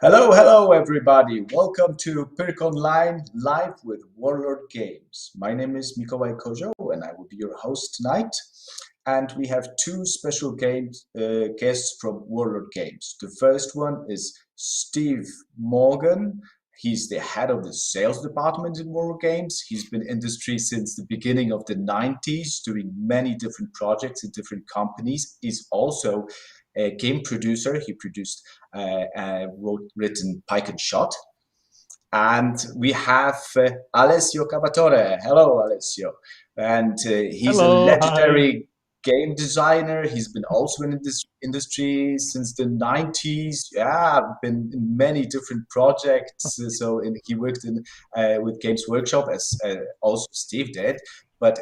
Hello, everybody. Welcome to Pyrkon Line live with Warlord Games. My name is Mikołaj Kozioł, and I will be your host tonight. And we have two special guests from Warlord Games. The first one is Steve Morgan. He's the head of the sales department in Warlord Games. He's been in industry since the beginning of the 90s, doing many different projects in different companies. He's also a game producer. He produced written Pike and Shot. And we have Alessio Cavatore. Hello, Alessio. And he's a Hello, legendary game designer. He's been also in this industry since the 90s. Yeah, been in many different projects. He worked in with Games Workshop, as also Steve did. But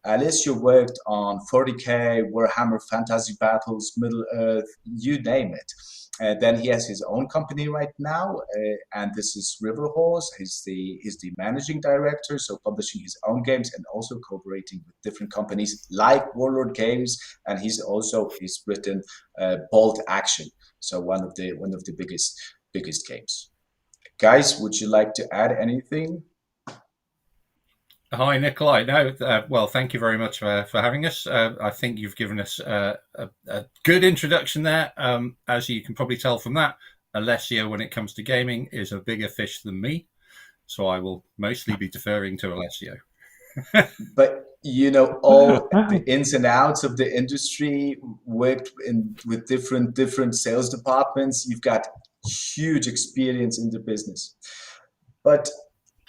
Alessio worked on 40K, Warhammer Fantasy Battles, Middle Earth, you name it. Then he has his own company right now, and this is River Horse. He's the managing director, so publishing his own games and also cooperating with different companies like Warlord Games. And he's written Bolt Action, so one of the biggest games. Guys, would you like to add anything? Hi, Nikolai. No, well, thank you very much for having us. I think you've given us a good introduction there. As you can probably tell from that, Alessio, when it comes to gaming, is a bigger fish than me. So I will mostly be deferring to Alessio. But you know all the ins and outs of the industry, worked with different sales departments. You've got huge experience in the business. But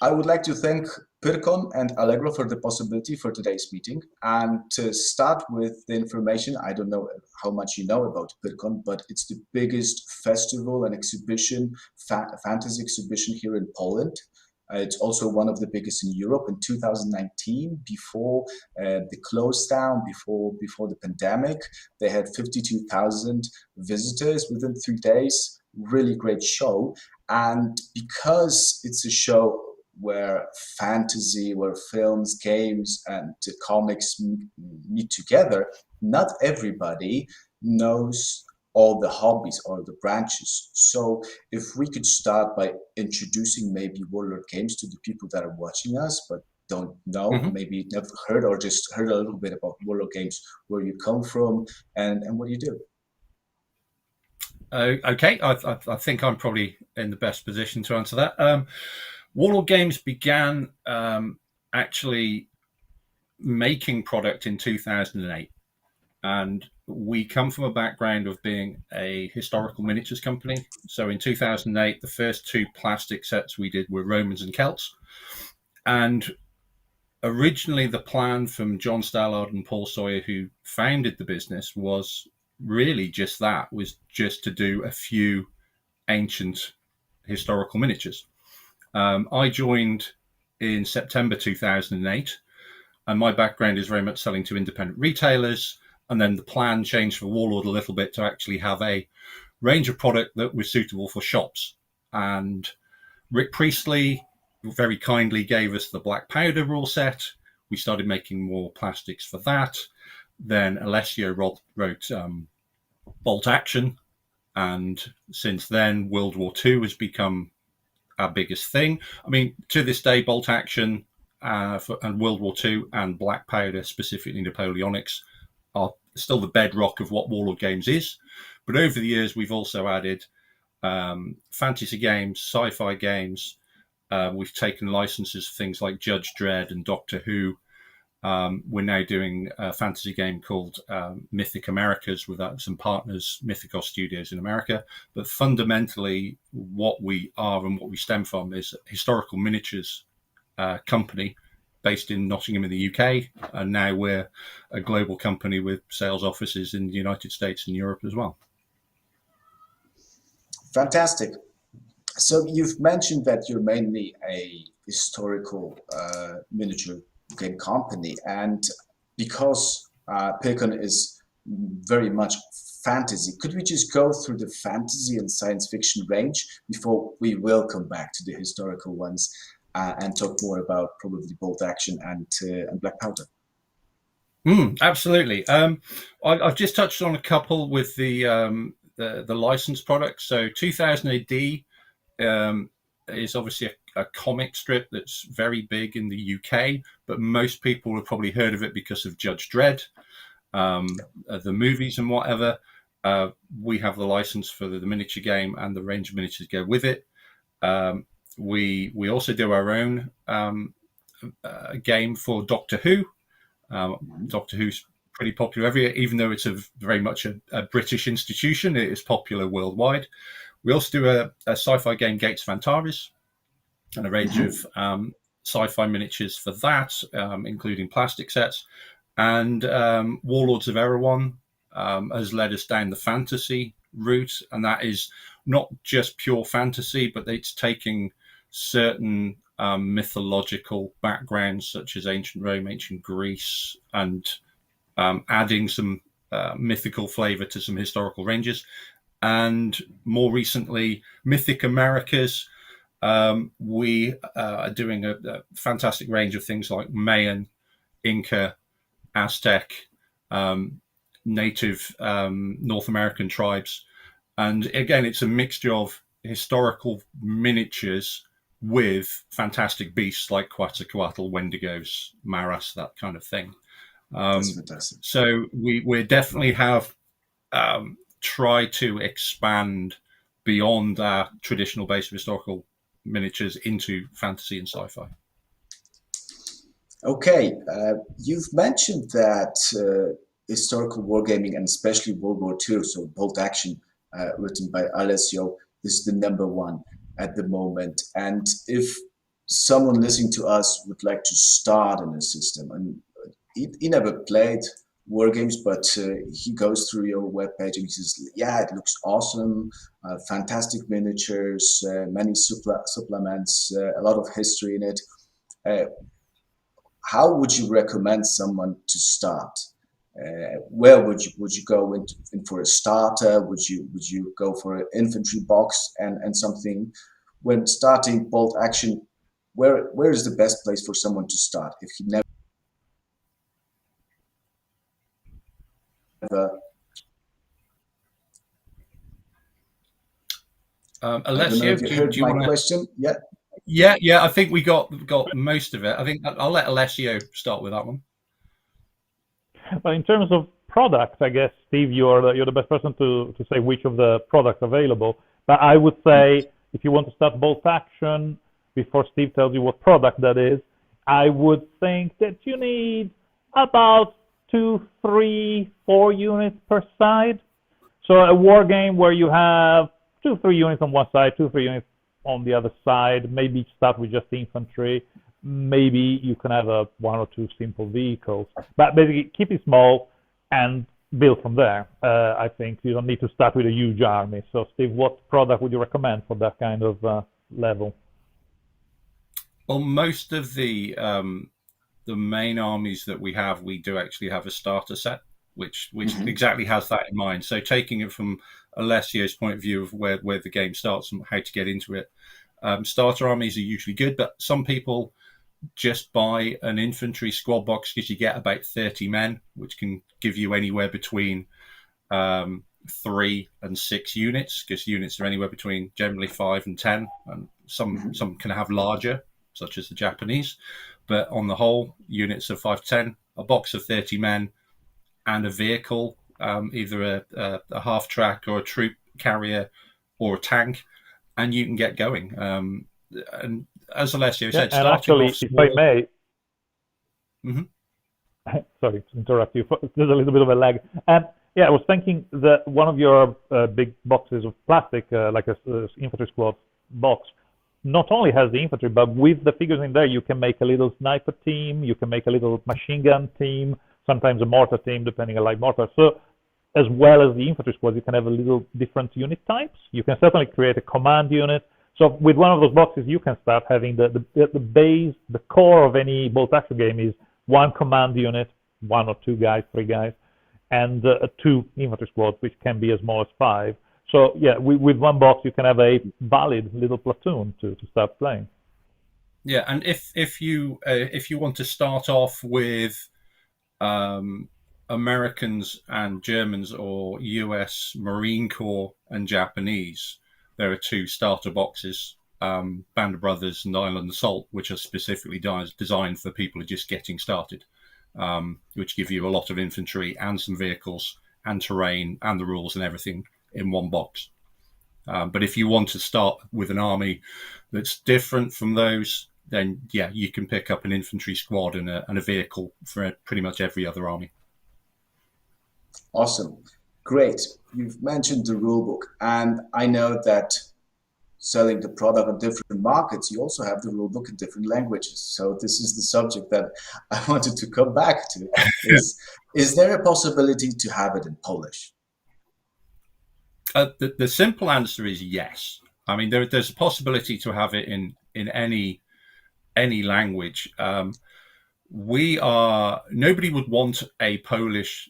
I would like to thank Pyrkon and Allegro for the possibility for today's meeting. And to start with the information, I don't know how much you know about Pyrkon, but it's the biggest festival and exhibition, fantasy exhibition here in Poland. It's also one of the biggest in Europe. In 2019, before the close down, before the pandemic, they had 52,000 visitors within 3 days. Really great show. And because it's a show where fantasy, where films, games, and comics meet together, not everybody knows all the hobbies or the branches. So if we could start by introducing maybe Warlord Games to the people that are watching us but don't know, maybe never heard or just heard a little bit about Warlord Games, where you come from and what you do. Okay, I think I'm probably in the best position to answer that. Warlord Games began actually making product in 2008. And we come from a background of being a historical miniatures company. So in 2008, the first two plastic sets we did were Romans and Celts. And originally the plan from John Stallard and Paul Sawyer, who founded the business, was really just that, was just to do a few ancient historical miniatures. I joined in September 2008, and my background is very much selling to independent retailers. And then the plan changed for Warlord a little bit to actually have a range of product that was suitable for shops. And Rick Priestley very kindly gave us the black powder rule set. We started making more plastics for that. Then Alessio wrote Bolt Action. And since then, World War II has become our biggest thing. I mean, to this day, Bolt Action and World War II and black powder, specifically Napoleonics, are still the bedrock of what Warlord Games is. But over the years, we've also added fantasy games, sci-fi games. We've taken licenses for things like Judge Dredd and Doctor Who. We're now doing a fantasy game called Mythic Americas with some partners, Mythicos Studios in America. But fundamentally, what we are and what we stem from is a historical miniatures company based in Nottingham in the UK. And now we're a global company with sales offices in the United States and Europe as well. Fantastic. So you've mentioned that you're mainly a historical miniature game company, and because Pyrkon is very much fantasy, could we just go through the fantasy and science fiction range before we will come back to the historical ones and talk more about probably Bolt Action and Black Powder? Absolutely. I've just touched on a couple with the the licensed products. So 2000 AD is obviously a comic strip that's very big in the UK, but most people have probably heard of it because of Judge Dredd, the movies and whatever. We have the license for the miniature game and the range of miniatures go with it. We also do our own game for Doctor Who. Doctor Who's pretty popular everywhere, even though it's very much a British institution. It is popular worldwide. We also do a sci-fi game, Gates of Antares, and a range of sci-fi miniatures for that, including plastic sets. And Warlords of Erewhon has led us down the fantasy route, and that is not just pure fantasy, but it's taking certain mythological backgrounds such as ancient Rome, ancient Greece, and adding some mythical flavor to some historical ranges. And more recently, Mythic Americas. We are doing a fantastic range of things like Mayan, Inca, Aztec, native North American tribes. And again, it's a mixture of historical miniatures with fantastic beasts like Quetzalcoatl, Wendigos, Maras, that kind of thing. That's fantastic. So we definitely have tried to expand beyond our traditional base of historical miniatures into fantasy and sci-fi. Okay, you've mentioned that historical wargaming, and especially World War II, so Bolt Action, written by Alessio, is the #1 at the moment. And if someone listening to us would like to start in a system, and he never played war games, but he goes through your webpage and he says, yeah, it looks awesome, fantastic miniatures, many supplements, a lot of history in it. How would you recommend someone to start? Where would you go in for a starter? Would you go for an infantry box and something? When starting Bolt Action, where is the best place for someone to start if he never? Alessio, do you heard my question? Yeah. Yeah. I think we got most of it. I think I'll let Alessio start with that one. Well, in terms of products, I guess, Steve, you're the best person to say which of the products available. But I would say if you want to start Bolt Action, before Steve tells you what product that is, I would think that you need about 2, 3, 4 units per side. So a war game where you have 2, 3 units on one side, 2, 3 units on the other side. Maybe start with just infantry. Maybe you can have 1 or 2 simple vehicles. But basically, keep it small and build from there. I think you don't need to start with a huge army. So, Steve, what product would you recommend for that kind of level? Well, most of the main armies that we do actually have a starter set, which exactly has that in mind. So taking it from Alessio's point of view of where the game starts and how to get into it, starter armies are usually good, but some people just buy an infantry squad box because you get about 30 men, which can give you anywhere between 3 and 6 units, because units are anywhere between generally 5 and 10, and some can have larger, such as the Japanese. But on the whole, units of 5 to 10, a box of 30 men, and a vehicle, either a half-track or a troop carrier or a tank, and you can get going. And as Alessio said, and actually, if I may, sorry to interrupt you, there's a little bit of a lag. Yeah, I was thinking that one of your big boxes of plastic, like a infantry squad box, not only has the infantry, but with the figures in there, you can make a little sniper team, you can make a little machine gun team, sometimes a mortar team, depending on light mortar. So, as well as the infantry squad, you can have a little different unit types. You can certainly create a command unit. So, with one of those boxes, you can start having the base, the core of any Bolt Action game is 1 command unit, 1 or 2 guys, 3 guys, and 2 infantry squads, which can be as small as 5. So yeah, with one box you can have a valid little platoon to start playing. Yeah, and if you want to start off with Americans and Germans or US Marine Corps and Japanese, there are two starter boxes, Band of Brothers and Island Assault, which are specifically designed for people who are just getting started, which give you a lot of infantry and some vehicles and terrain and the rules and everything in one box. But if you want to start with an army that's different from those, then yeah, you can pick up an infantry squad and a vehicle for pretty much every other army. Awesome. Great. You've mentioned the rulebook, and I know that selling the product on different markets, you also have the rulebook in different languages. So this is the subject that I wanted to come back to. Is there a possibility to have it in Polish? The simple answer is yes. I mean, there's a possibility to have it in any language. Nobody would want a Polish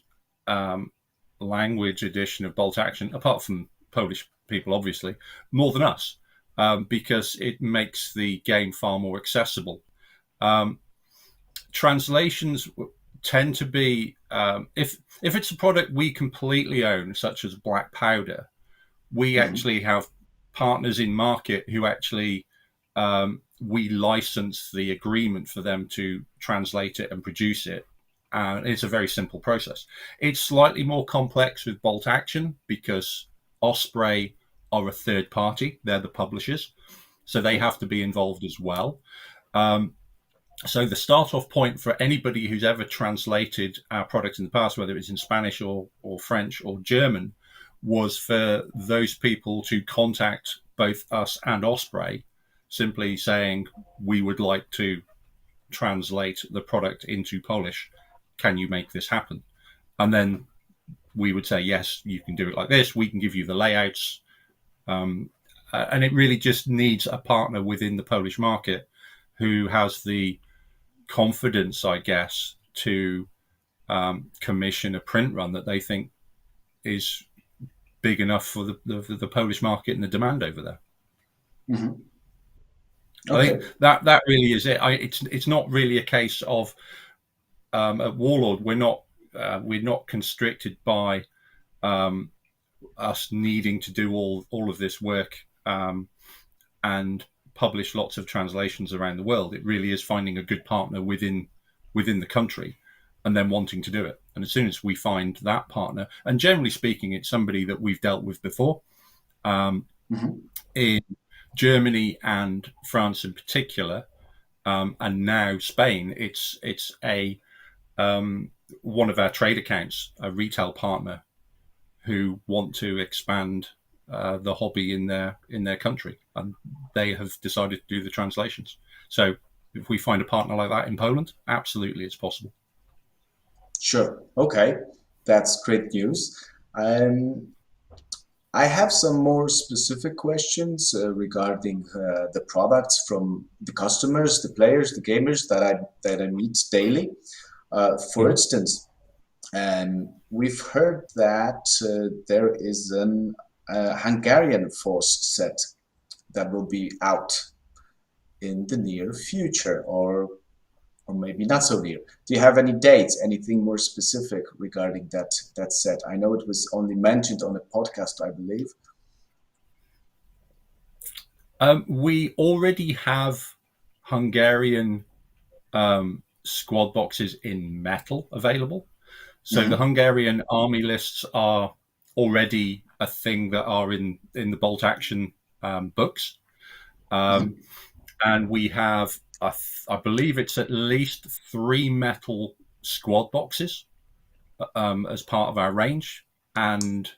language edition of Bolt Action, apart from Polish people, obviously, more than us, because it makes the game far more accessible. Translations tend to be, if it's a product we completely own, such as Black Powder, we actually have partners in market who actually we license the agreement for them to translate it and produce it. It's a very simple process. It's slightly more complex with Bolt Action because Osprey are a third party. They're the publishers, so they have to be involved as well. So the start-off point for anybody who's ever translated our product in the past, whether it's in Spanish or French or German, was for those people to contact both us and Osprey, simply saying, we would like to translate the product into Polish. Can you make this happen? And then we would say, yes, you can do it like this. We can give you the layouts. And it really just needs a partner within the Polish market who has the confidence, I guess, to commission a print run that they think is big enough for the Polish market and the demand over there. Mm-hmm. Okay. I think that really is it. It's not really a case of at Warlord we're not constricted by us needing to do all of this work and publish lots of translations around the world. It really is finding a good partner within the country and then wanting to do it. And as soon as we find that partner, and generally speaking, it's somebody that we've dealt with before, in Germany and France in particular, and now Spain, it's a one of our trade accounts, a retail partner who want to expand the hobby in their country, and they have decided to do the translations. So if we find a partner like that in Poland, absolutely it's possible. Sure. Okay. That's great news. I have some more specific questions regarding the products from the customers, the players, the gamers that I meet daily. For instance, we've heard that there is an Hungarian force set that will be out in the near future, or maybe not so near. Do you have any dates, anything more specific regarding that set? I know it was only mentioned on a podcast, I believe. We already have Hungarian squad boxes in metal available. So the Hungarian army lists are already a thing that are in the Bolt Action books. And we have, I believe it's at least 3 metal squad boxes as part of our range, and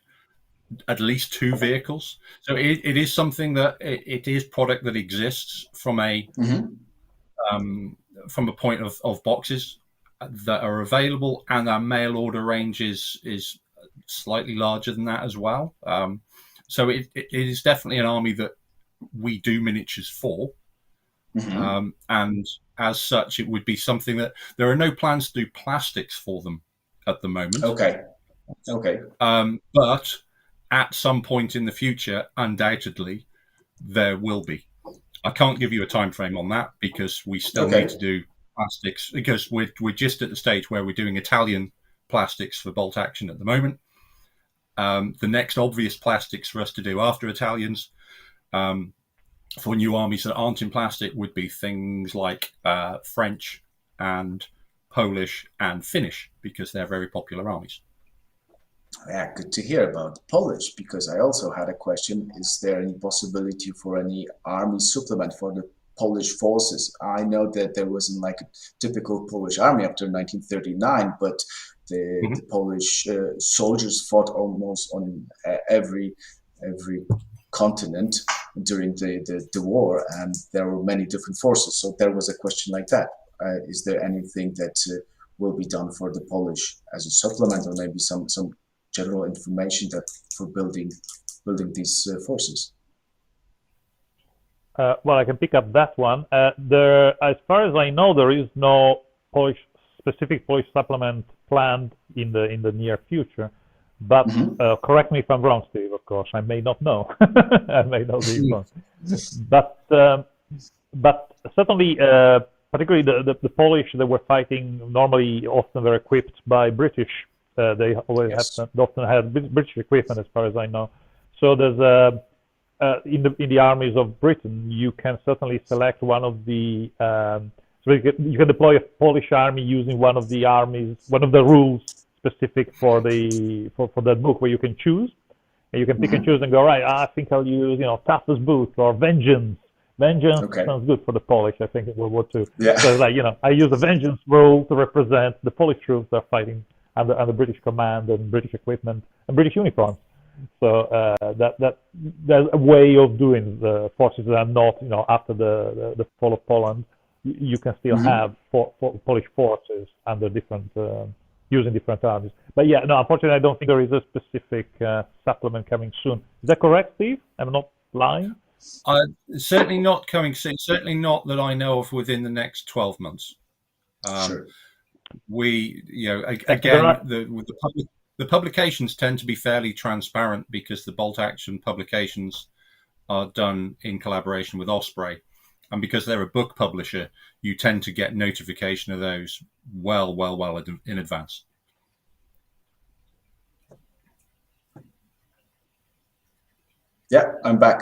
at least 2 vehicles. So it is something that it is product that exists from a point of boxes that are available, and our mail order range is slightly larger than that as well. So it is definitely an army that we do miniatures for. And as such, it would be something that there are no plans to do plastics for them at the moment. Okay. But at some point in the future, undoubtedly, there will be. I can't give you a time frame on that because we still need to do plastics, because we're just at the stage where we're doing Italian plastics for bolt action at the moment. The next obvious plastics for us to do after Italians for new armies that aren't in plastic would be things like French and Polish and Finnish, because they're very popular armies. Yeah, good to hear about the Polish, because I also had a question. Is there any possibility for any army supplement for the Polish forces? I know that there wasn't like a typical Polish army after 1939, but the Polish soldiers fought almost on every continent during the war, and there were many different forces. So there was a question like that. Is there anything that will be done for the Polish as a supplement, or maybe some general information that for building these forces? Well, I can pick up that one. As far as I know, there is no specific Polish supplement planned in the near future. But correct me if I'm wrong, Steve. Of course, I may not know. I may not be wrong. But certainly, particularly the Polish that were fighting, normally often were equipped by British. They always often had British equipment, as far as I know. So there's in the armies of Britain, you can certainly select one of the. So you can deploy a Polish army using one of the rules specific for that book, where you can choose, and you can pick and choose and go, right, I think I'll use toughest boots or vengeance. Vengeance sounds good for the Polish, I think, in World War II. Yeah. So like, I use a vengeance rule to represent the Polish troops that are fighting under British command and British equipment and British uniforms. So there's a way of doing the forces that are not, after the fall of Poland, you can still have Polish forces under different, using different armies. But yeah, no, unfortunately, I don't think there is a specific supplement coming soon. Is that correct, Steve? I'm not lying? Certainly not coming soon. Certainly not that I know of within the next 12 months. Sure. We, again, the publications tend to be fairly transparent, because the bolt action publications are done in collaboration with Osprey. And because they're a book publisher, you tend to get notification of those well in advance. Yeah, I'm back.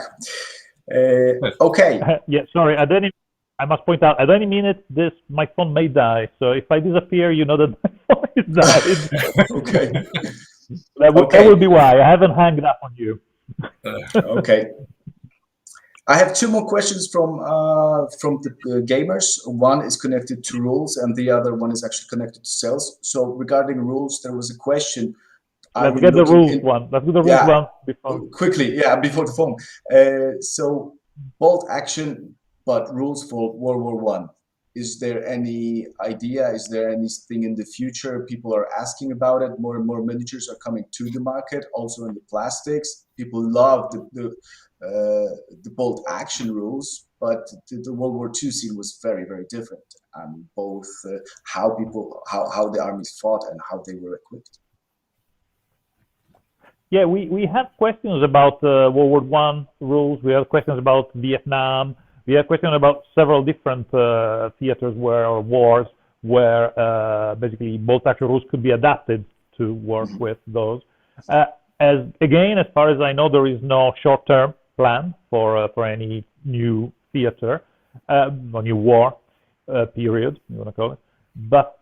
Okay. Yeah, sorry. I must point out, at any minute, my phone may die. So if I disappear, you know that my phone is died. Okay. That will be why. I haven't hung up on you. Okay. I have two more questions from the gamers. One is connected to rules, and the other one is actually connected to sales. So regarding rules, there was a question. Let's get the rules one. Let's do the rules one before. Quickly, before the phone. So bolt action, but rules for World War I. Is there any idea? Is there anything in the future? People are asking about it. More and more miniatures are coming to the market, also in the plastics. People love the bolt action rules, but the World War II scene was very, very different. Both how the armies fought and how they were equipped. Yeah, we had questions about World War I rules. We had questions about Vietnam. We had questions about several different theaters or wars where basically bolt action rules could be adapted to work with those. As far as I know, there is no short-term plan for any new theater or new war period, you want to call it. But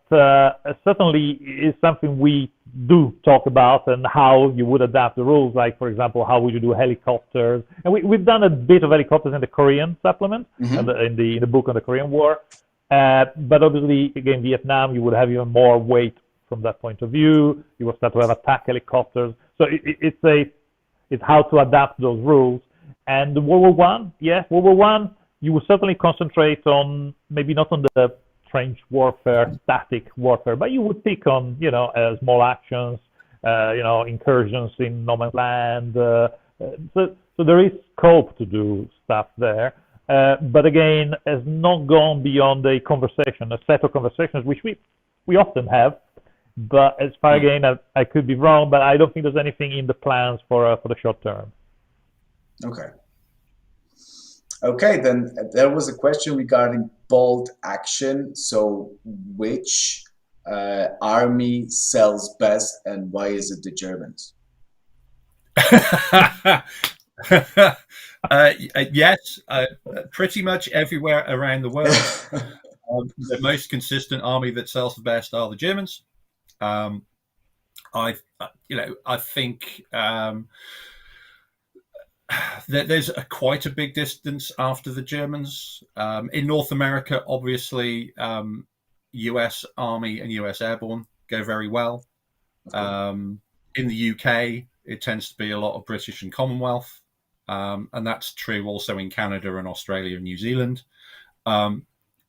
certainly is something we do talk about, and how you would adapt the rules. Like, for example, how would you do helicopters? And we've done a bit of helicopters in the Korean supplement, in the book on the Korean War. But obviously, again, Vietnam, you would have even more weight from that point of view. You will start to have attack helicopters. So it's how to adapt those rules. And the World War I, World War I, you will certainly concentrate on, maybe not on the trench warfare, static warfare, but you would pick on, small actions, incursions in no man's land. So there is scope to do stuff there. But again, has not gone beyond a set of conversations, which we often have. But as far again, I could be wrong, but I don't think there's anything in the plans for the short term. Okay, then there was a question regarding bolt action. So which army sells best, and why is it the Germans? Yes, pretty much everywhere around the world. The most consistent army that sells the best are the Germans. I think there's quite a big distance after the Germans. In North America, obviously, US Army and US Airborne go very well. In the UK, it tends to be a lot of British and Commonwealth. And that's true also in Canada and Australia and New Zealand.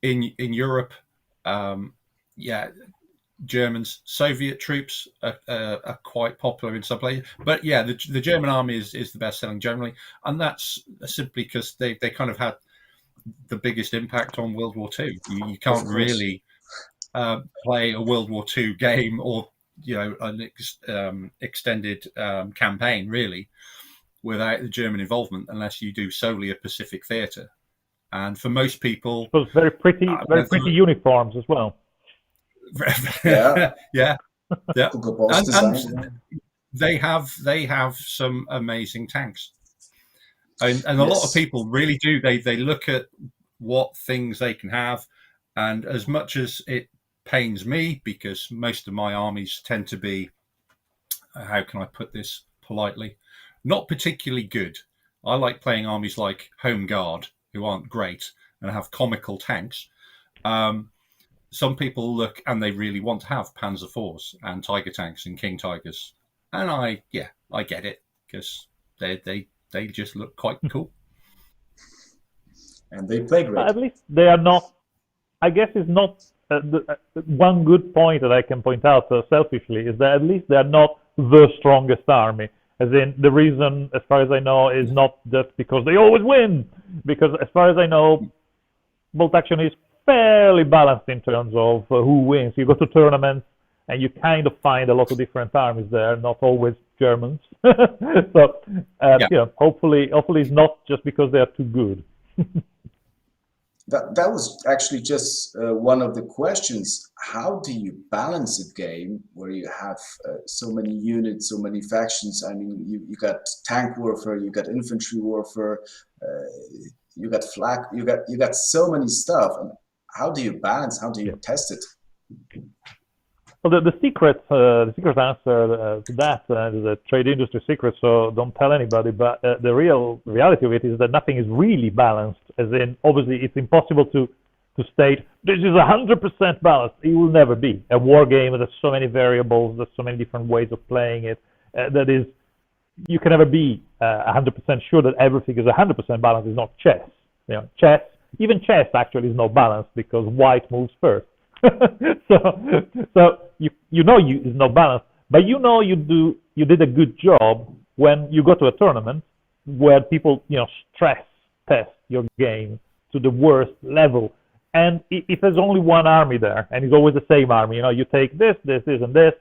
In Europe, Germans, Soviet troops are quite popular in some places. But yeah, the German army is the best selling generally. And that's simply because they kind of had the biggest impact on World War II. You can't really play a World War II game or an extended campaign really without the German involvement, unless you do solely a Pacific theater. And for most people, so it's very pretty uniforms as well. Yeah. yeah. And they have some amazing tanks, and a lot of people really do. They look at what things they can have, and as much as it pains me, because most of my armies tend to be, how can I put this politely, not particularly good. I like playing armies like Home Guard, who aren't great and have comical tanks. Some people look and they really want to have Panzer IVs and Tiger tanks and King Tigers, and I get it, because they just look quite cool. And they play great. At least they are not. I guess it's not one good point that I can point out selfishly is that at least they are not the strongest army. As in, the reason, as far as I know, is not just because they always win. Because as far as I know, bolt action is fairly balanced in terms of who wins. You go to tournaments and you kind of find a lot of different armies there, not always Germans. So, hopefully it's not just because they are too good. That was actually just one of the questions. How do you balance a game where you have so many units, so many factions? I mean, you got tank warfare, you got infantry warfare, you got flak, you got so many stuff. And how do you balance? How do you test it? Well, the secret answer to that is a trade industry secret, so don't tell anybody. But the reality of it is that nothing is really balanced. As in, obviously, it's impossible to state this is 100% balanced. It will never be. A war game, there's so many variables, there's so many different ways of playing it. That is, you can never be 100% sure that everything is 100% balanced. It's not chess. Even chess actually is not balanced because white moves first. so it's not balanced, but you did a good job when you go to a tournament where people stress test your game to the worst level. And if there's only one army there and it's always the same army, you take this, and this,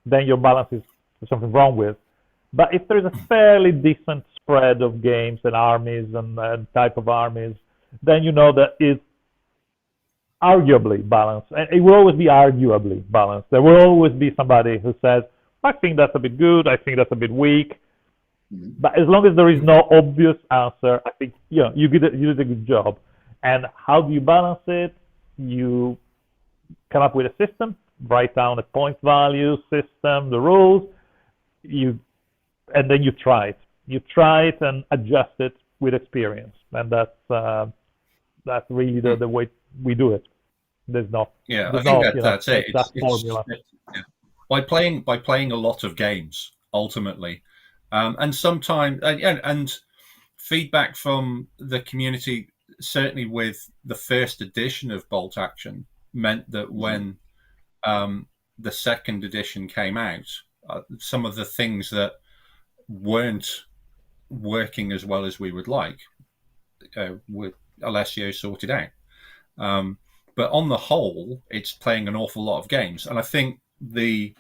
then your balance is something wrong with. But if there's a fairly decent spread of games and armies and type of armies, then that it's arguably balanced. And it will always be arguably balanced. There will always be somebody who says, I think that's a bit good, I think that's a bit weak. But as long as there is no obvious answer, I think you did a good job. And how do you balance it? You come up with a system, write down a point value system, the rules, and then you try it. You try it and adjust it with experience, and that's really the way we do it. There's not. Yeah, I think that's it. That formula. By playing a lot of games, ultimately, and sometimes and feedback from the community, certainly with the first edition of Bolt Action, meant that when the second edition came out, some of the things that weren't working as well as we would like, with Alessio sorted out. But on the whole, it's playing an awful lot of games. And I think the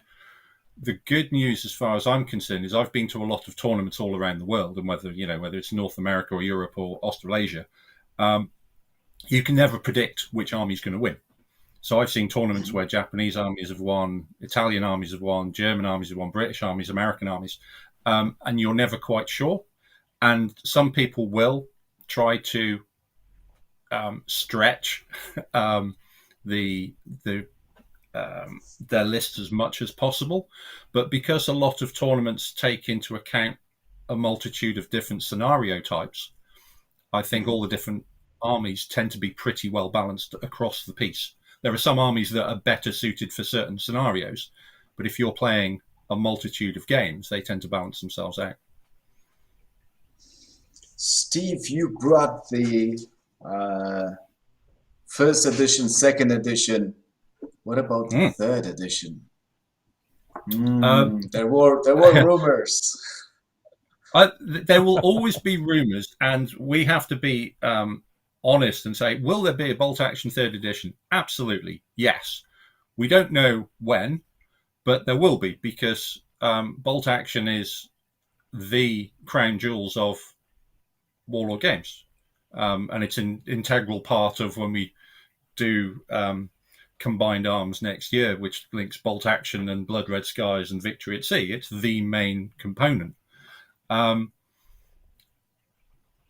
good news, as far as I'm concerned, is I've been to a lot of tournaments all around the world, and whether it's North America or Europe or Australasia, you can never predict which army's going to win. So I've seen tournaments where Japanese armies have won, Italian armies have won, German armies have won, British armies, American armies, and you're never quite sure. And some people will try to stretch their list as much as possible, but because a lot of tournaments take into account a multitude of different scenario types, I think all the different armies tend to be pretty well balanced across the piece. There are some armies that are better suited for certain scenarios, but if you're playing a multitude of games, they tend to balance themselves out. Steve, you brought the first edition, second edition. What about the third edition? There were rumors. There will always be rumors, and we have to be honest and say, will there be a bolt action third edition? Absolutely, yes. We don't know when, but there will be, because bolt action is the crown jewels of Warlord Games, and it's an integral part of when we do Combined Arms next year, which links bolt action and Blood Red Skies and Victory at Sea. It's the main component.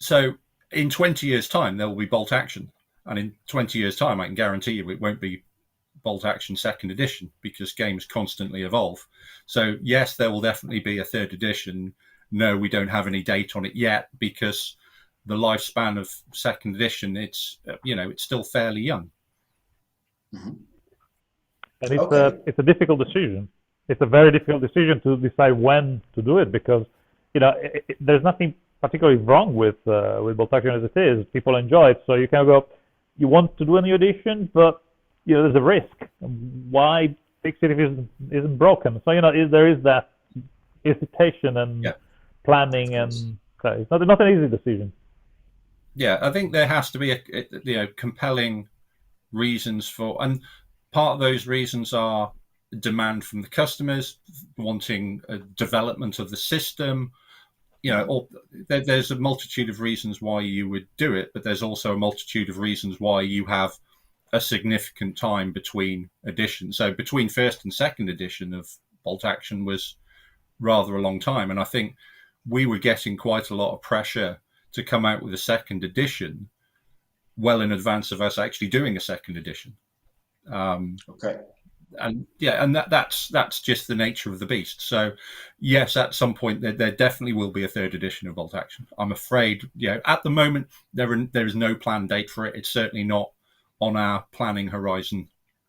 So in 20 years' time, there will be bolt action. And in 20 years' time, I can guarantee you it won't be bolt action second edition, because games constantly evolve. So yes, there will definitely be a third edition. No, we don't have any date on it yet, because the lifespan of second edition, it's still fairly young. Mm-hmm. And it's a difficult decision. It's a very difficult decision to decide when to do it, because there's nothing particularly wrong with bolt action as it is. People enjoy it, so you can go. You want to do a new edition, but there's a risk. Why fix it if it isn't broken? So there is that hesitation and planning, and so it's not an easy decision. Yeah, I think there has to be a compelling reasons for, and part of those reasons are demand from the customers, wanting a development of the system. Or there's a multitude of reasons why you would do it, but there's also a multitude of reasons why you have a significant time between editions. So between first and second edition of bolt action was rather a long time, and I think we were getting quite a lot of pressure to come out with a second edition well in advance of us actually doing a second edition. And that's just the nature of the beast. So yes, at some point there definitely will be a third edition of bolt action. I'm afraid, at the moment there is no planned date for it. It's certainly not on our planning horizon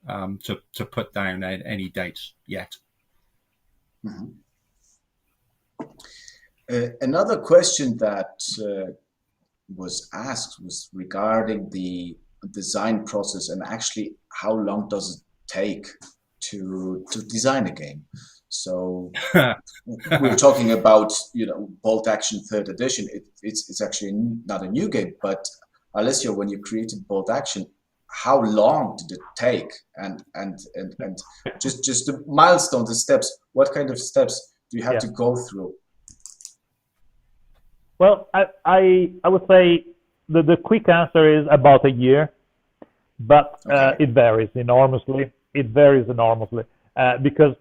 to put down any dates yet. Mm-hmm. Another question that was asked was regarding the design process, and actually how long does it take to design a game. So we're talking about bolt action third edition. It's actually not a new game, but Alessio, when you created bolt action, how long did it take? And just the milestones, the steps. What kind of steps do you have to go through? Well, I would say the quick answer is about a year, but it varies enormously. Because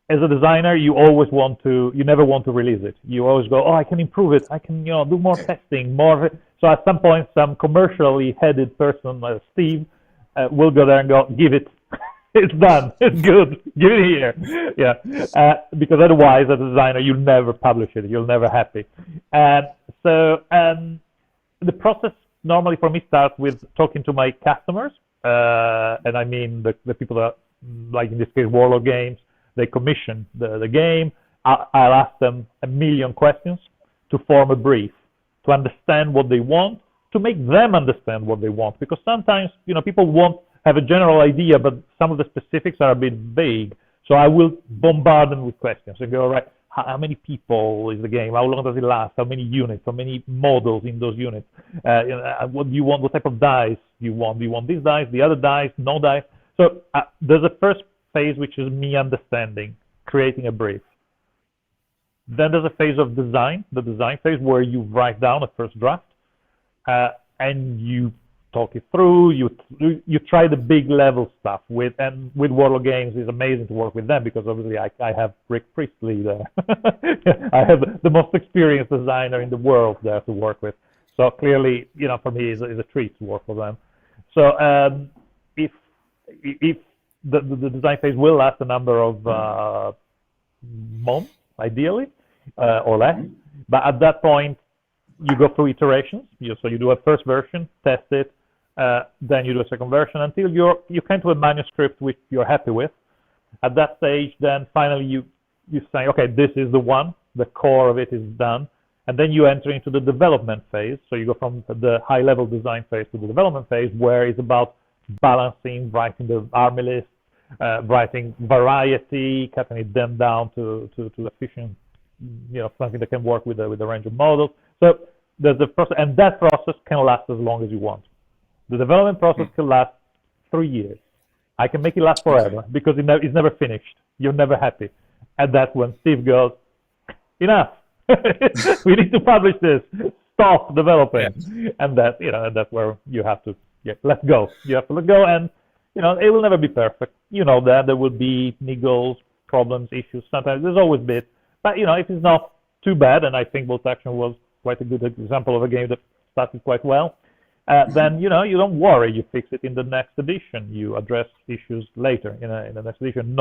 as a designer, you never want to release it. You always go, I can improve it. I can, do more testing, more. So at some point, some commercially headed person, Steve, will go there and go, give it. It's done. It's good. Give it here. Yeah. Because otherwise, as a designer, you'll never publish it. You'll never have it. So the process normally for me starts with talking to my customers. And I mean the people that, like in this case, Warlord Games, they commission the game. I'll ask them a million questions to form a brief, to understand what they want, to make them understand what they want. Because sometimes, people have a general idea, but some of the specifics are a bit vague. So I will bombard them with questions and go, all right, how many people is the game? How long does it last? How many units? How many models in those units? What do you want? What type of dice do you want? Do you want these dice, the other dice, no dice? So there's a first phase, which is me understanding, creating a brief. Then there's a phase of design, the design phase, where you write down a first draft, and you talk it through. You try the big level stuff with Warlord Games. It's amazing to work with them because obviously I have Rick Priestley there. I have the most experienced designer in the world there to work with. So clearly, for me, it's a treat to work for them. So if the design phase will last a number of months, ideally, or less, but at that point, you go through iterations. So you do a first version, test it, then you do a second version until you come to a manuscript which you're happy with. At that stage, then finally you say, okay, this is the one. The core of it is done. And then you enter into the development phase. So you go from the high-level design phase to the development phase, where it's about balancing, writing the army list, writing variety, cutting it then down to efficient, something that can work with a range of models. So there's the process, and that process can last as long as you want. The development process can last 3 years. I can make it last forever because it's never finished. You're never happy. And that's when Steve goes, enough. We need to publish this. Stop developing. Yeah. And that's where you have to let go. You have to let go, and it will never be perfect. That there will be niggles, problems, issues. Sometimes there's always bits. But if it's not too bad, and I think Bolt Action was quite a good example of a game that started quite well, then you don't worry. You fix it in the next edition. You address issues later in the next edition.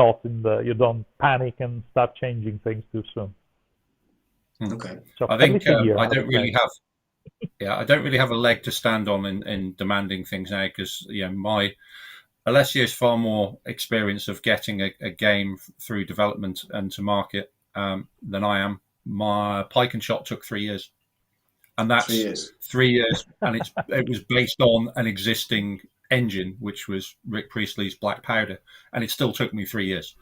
You don't panic and start changing things too soon. Okay. So I think I don't really have a leg to stand on in demanding things now because my Alessio's far more experience of getting a game through development and to market than I am. My Pike and Shot took 3 years, and that's 3 years. 3 years, and it was based on an existing engine, which was Rick Priestley's Black Powder, and it still took me 3 years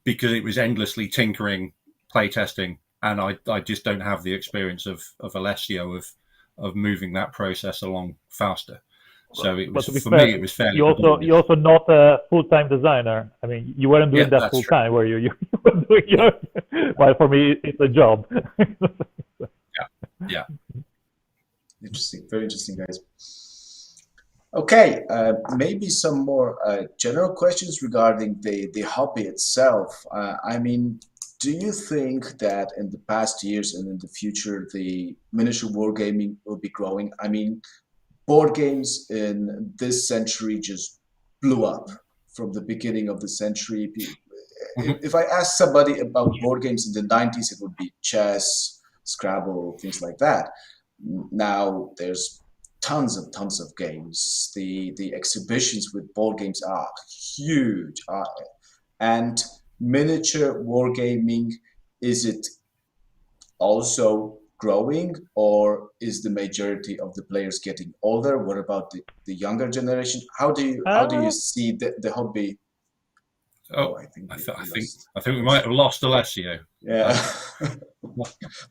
because it was endlessly tinkering, playtesting. And I just don't have the experience of Alessio of moving that process along faster. So it was for me. It was fairly. You're also not a full-time designer. I mean, you weren't doing that full time, were you? You were doing your. Well, for me, it's a job. Yeah. Interesting. Very interesting, guys. Okay, maybe some more general questions regarding the hobby itself. Do you think that in the past years and in the future, the miniature wargaming will be growing? Board games in this century just blew up from the beginning of the century. If I ask somebody about board games in the 90s, it would be chess, Scrabble, things like that. Now there's tons of games. The exhibitions with board games are huge. And miniature wargaming, is it also growing, or is the majority of the players getting older? What about the younger generation? How do you see the hobby? I think we might have lost Alessio. Yeah.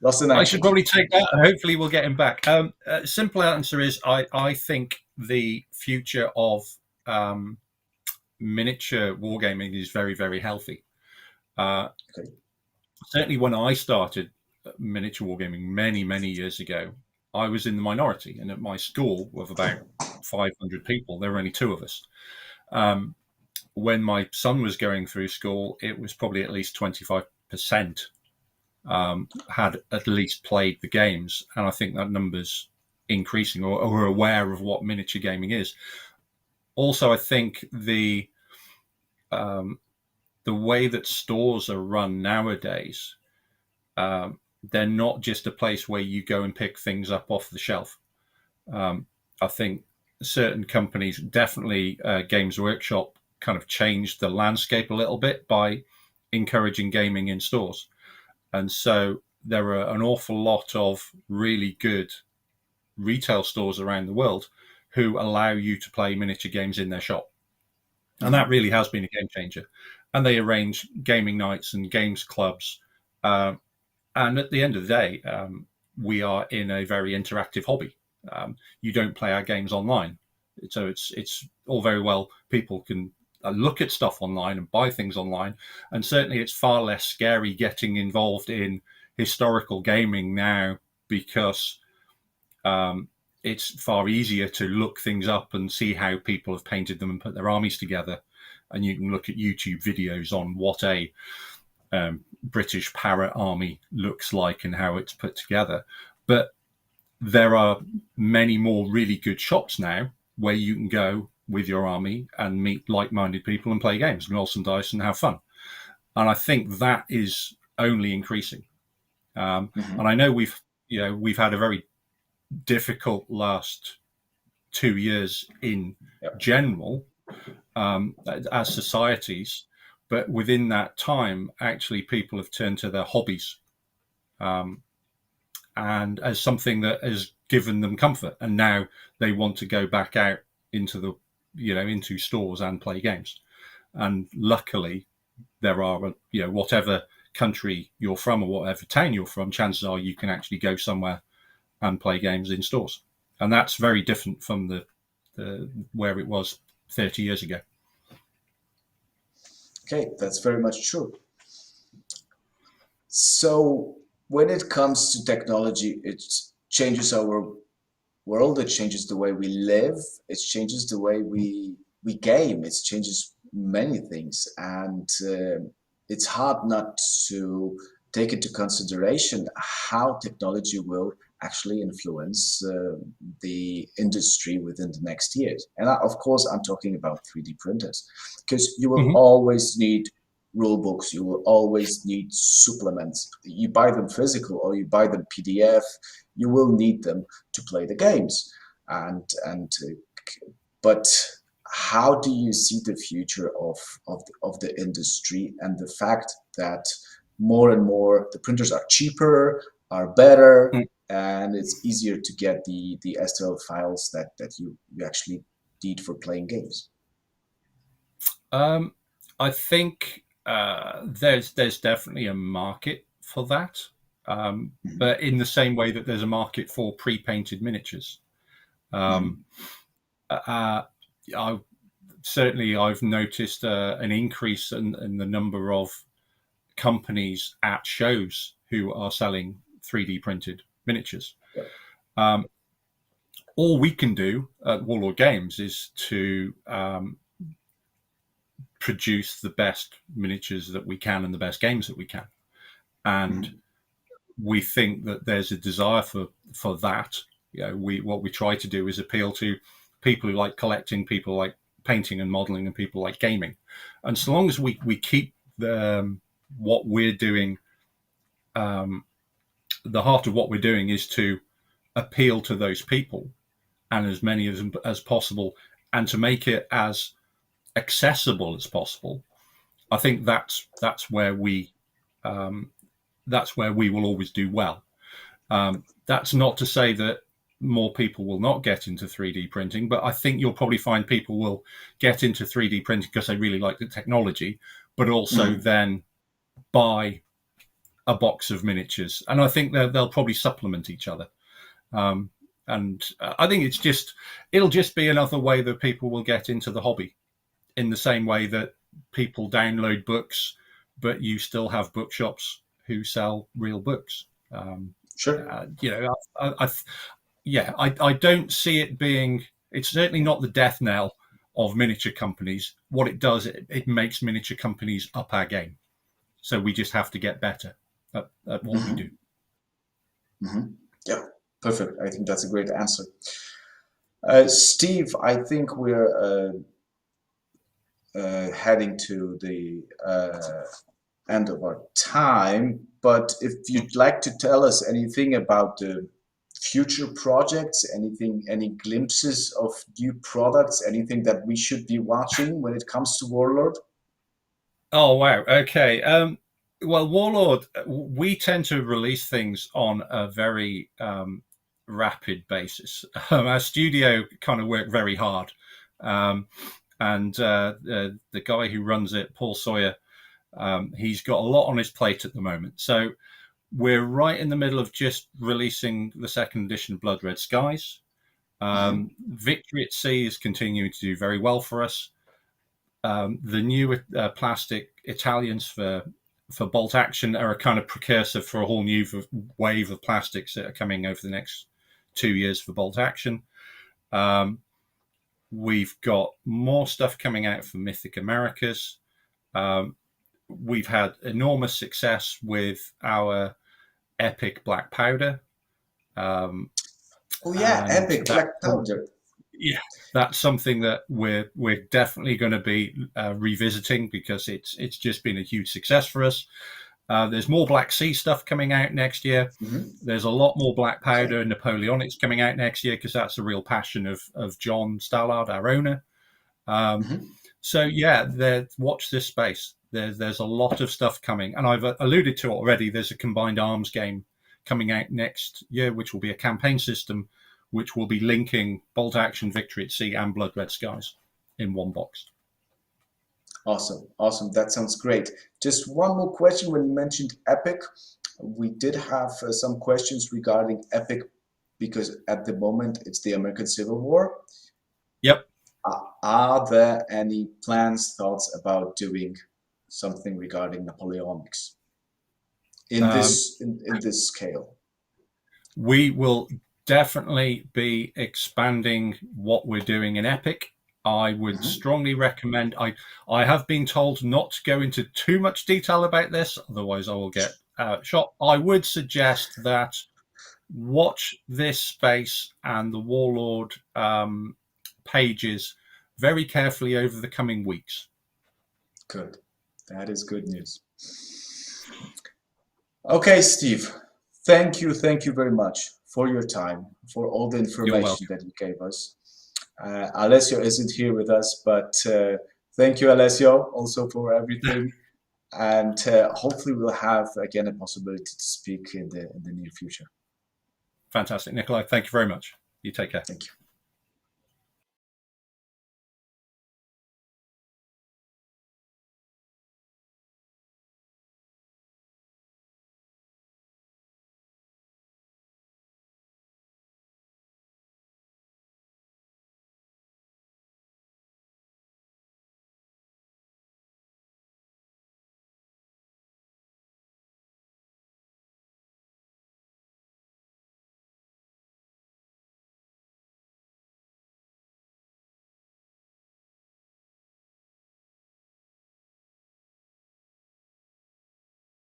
Lost an I should probably take that, and hopefully we'll get him back. Simple answer is I think the future of miniature wargaming is very, very healthy. Certainly when I started miniature wargaming many years ago, I was in the minority, and at my school of about 500 people, there were only 2 of us. When my son was going through school, it was probably at least 25% had at least played the games, and I think that number's increasing or are aware of what miniature gaming is. Also, I think the way that stores are run nowadays, they're not just a place where you go and pick things up off the shelf. I think certain companies, definitely Games Workshop, kind of changed the landscape a little bit by encouraging gaming in stores. And so there are an awful lot of really good retail stores around the world who allow you to play miniature games in their shop. And that really has been a game changer. And they arrange gaming nights and games clubs. And at the end of the day, we are in a very interactive hobby. You don't play our games online. So it's all very well. People can look at stuff online and buy things online. And certainly it's far less scary getting involved in historical gaming now because it's far easier to look things up and see how people have painted them and put their armies together. And you can look at YouTube videos on what a British parrot army looks like and how it's put together. But there are many more really good shops now where you can go with your army and meet like-minded people and play games and roll some dice and have fun. And I think that is only increasing. And I know we've had a very difficult last 2 years in general as societies, but within that time, actually, people have turned to their hobbies and as something that has given them comfort, and now they want to go back out into the into stores and play games. And luckily, there are whatever country you're from or whatever town you're from, chances are you can actually go somewhere and play games in stores, and that's very different from the where it was 30 years ago. Okay, that's very much true. So when it comes to technology, it changes our world, it changes the way we live, it changes the way we game, it changes many things, and it's hard not to take into consideration how technology will actually influence the industry within the next years. And of course, I'm talking about 3D printers, because you will always need rule books, you will always need supplements. You buy them physical or you buy them PDF, you will need them to play the games. But how do you see the future of the industry, and the fact that more and more the printers are cheaper, are better, and it's easier to get the STL files that you actually need for playing games? I think there's definitely a market for that, but in the same way that there's a market for pre-painted miniatures. I've noticed an increase in the number of companies at shows who are selling 3D printed miniatures. All we can do at Warlord Games is to produce the best miniatures that we can and the best games that we can. And we think that there's a desire for that. What we try to do is appeal to people who like collecting, people like painting and modeling, and people like gaming. And so long as we keep what we're doing, the heart of what we're doing is to appeal to those people, and as many of them as possible, and to make it as accessible as possible. I think that's where we will always do well. That's not to say that more people will not get into 3D printing, but I think you'll probably find people will get into 3D printing because they really like the technology, but also then buy a box of miniatures. And I think they'll probably supplement each other. And I think it'll just be another way that people will get into the hobby, in the same way that people download books, but you still have bookshops who sell real books. Sure. I don't see it being, it's certainly not the death knell of miniature companies. What it does, it makes miniature companies up our game. So we just have to get better at what we do. Yeah, perfect. I think that's a great answer. Steve, I think we're heading to the end of our time, but if you'd like to tell us anything about the future projects, any glimpses of new products, anything that we should be watching when it comes to Warlord? Oh, wow. Okay. Well, Warlord, we tend to release things on a very rapid basis. Our studio kind of worked very hard. And the guy who runs it, Paul Sawyer, he's got a lot on his plate at the moment. So we're right in the middle of just releasing the second edition of Blood Red Skies. Victory at Sea is continuing to do very well for us. The new plastic Italians for bolt action are a kind of precursor for a whole new wave of plastics that are coming over the next 2 years for Bolt Action. We've got more stuff coming out for Mythic Americas. We've had enormous success with our Epic Black Powder. Epic Black Powder. Yeah, that's something that we're definitely going to be revisiting because it's just been a huge success for us. There's more Black Sea stuff coming out next year. Mm-hmm. There's a lot more Black Powder and Napoleonics coming out next year because that's a real passion of John Stallard, our owner. So yeah, watch this space. There's a lot of stuff coming, and I've alluded to it already. There's a combined arms game coming out next year, which will be a campaign system, which will be linking Bolt Action, Victory at Sea, and Blood Red Skies in one box. Awesome. That sounds great. Just one more question. When you mentioned Epic, we did have some questions regarding Epic because at the moment it's the American Civil War. Yep. Are there any plans, thoughts about doing something regarding Napoleonics in this scale? We will definitely be expanding what we're doing in Epic. I would strongly recommend. I have been told not to go into too much detail about this, otherwise I will get shot. I would suggest that watch this space and the Warlord pages very carefully over the coming weeks. Good. That is good news. Okay, Steve. Thank you very much for your time, for all the information that you gave us. Alessio isn't here with us, but thank you, Alessio, also for everything. And hopefully we'll have, again, a possibility to speak in the near future. Fantastic, Nikolai. Thank you very much. You take care. Thank you.